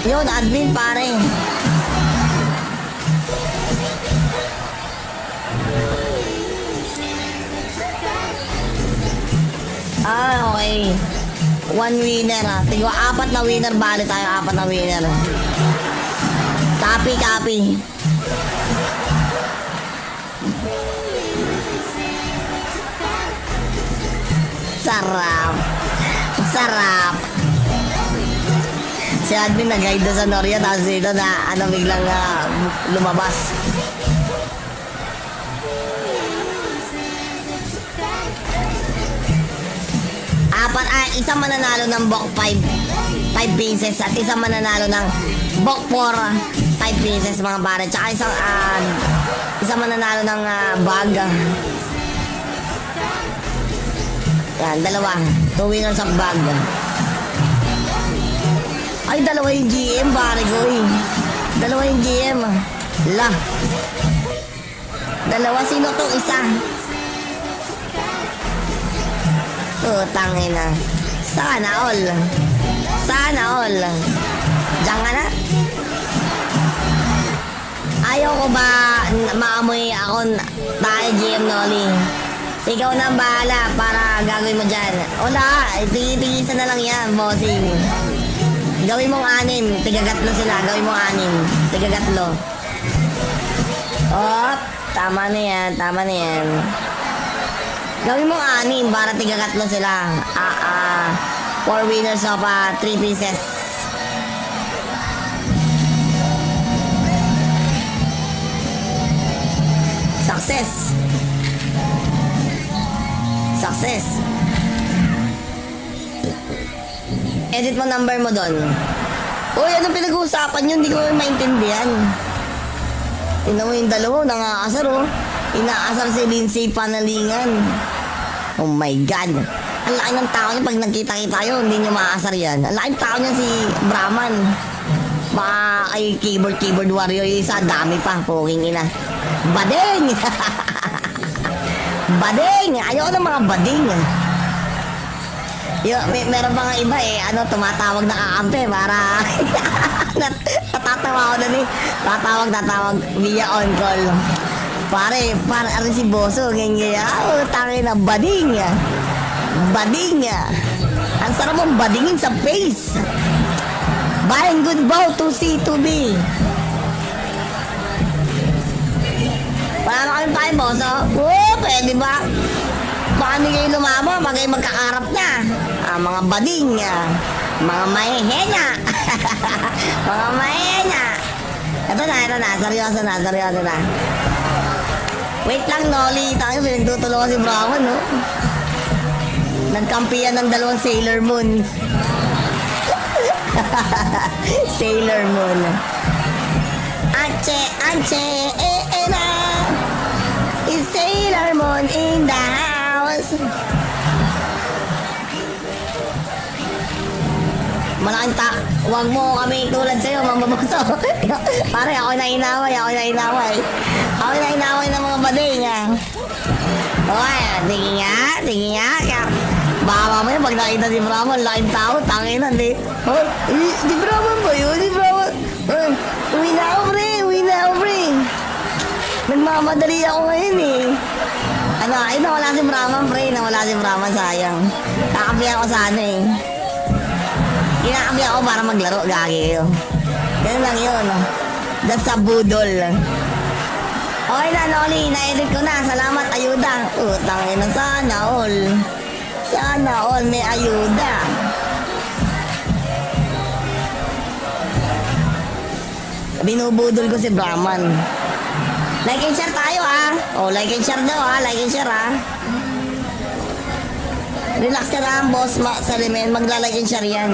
Yun, admin pare. Okay. One winner ah. Tingwa, 4 na winner. Bali tayo, 4 na winner. Copy, copy. Sarap. Sarap. Si admin nag-guide sa Noria, tapos dito na ano biglang lumabas. Isang mananalo ng Bok 5 pieces at isang mananalo ng Bok 4 5 pieces mga pare. Tsaka isang mananalo ng bag. Yan, dalawa. 2 winners of bag. Ay, dalawa yung GM pare ko eh. Dalawa yung GM. La. Dalawa, sino tong isa? Tangin na. Sana all. Sana all. Diyan ka na? Ayaw ko ba maamoy ako tayo GM Noli? Ikaw na ang bahala para gagawin mo dyan. Wala, tigisa na lang yan, bossing. Gawin mong 6, tigagatlo sila. Gawin mong 6, tigagatlo. Oh, tama na yan, tama na yan. Gawin mong 6 para tigagatlo sila. 4 winners of 3 pieces. Success. Success. Edit mo number mo doon. Uy, anong pinag-uusapan yun? Hindi ko maintindihan. Tingnan mo yung dalawa, nangaasar oh. Inaasar si Lindsay Panalingan. Oh my God. Ang laki ng tao niya pag nagkita-kita yun, hindi niyo maaasar yan. Ang laki ng tao niya si Brahman. Baka kay keyboard warrior yung isa, dami pa, poking ina. Bading! Bading! Ayoko ng mga bading. Meron pa nga iba eh, tumatawag na kakampi para natatawa ako na eh. Tatawag via on call. Pare si Boso, ganyan. Tangin na, bading. Bading. Ang sarap mong badingin sa face. Buying good bow to C to B. Wala na kami tayo, Boso. Pwede ba? Baka hindi kayo lumama, pag kayo magkakarap na. Mga bading. Mga mahihenya. Mga mahihenya. Ito na. Seryoso na. Wait lang, Noli. Tayo, pinagtutulungan si Brahman, no? Nagkampiyan ng 2 Sailor Moon. Sailor Moon. Anche, na. Is Sailor Moon in the house? Malaking huwag mo kami tulad sa'yo, mambaboso. Pare, ako na inaway. Ako na inaway ng mga bading, Okay, tingin nga. Baka mamaya pag nakita si Brahman, laking tao, tangin na, di Brahman ba yun? Di Brahman? Uwi na ako, pre. Nagmamadali ako ngayon, eh. Nawala si Brahman, pre. Sayang. Kakabihan ko sana, eh. Kinakabihan ako para maglaro, gagi kayo. Ganun lang yun, That's a budol. Okay na, Noli. Na-edit ko na. Salamat, ayuda. Tangin na, sana all. Sana all may ayuda. Binubudol ko si Brahman. Like and share tayo, like and share daw, like and share, Relax ka lang, boss. Salimen, magla-like and share yan.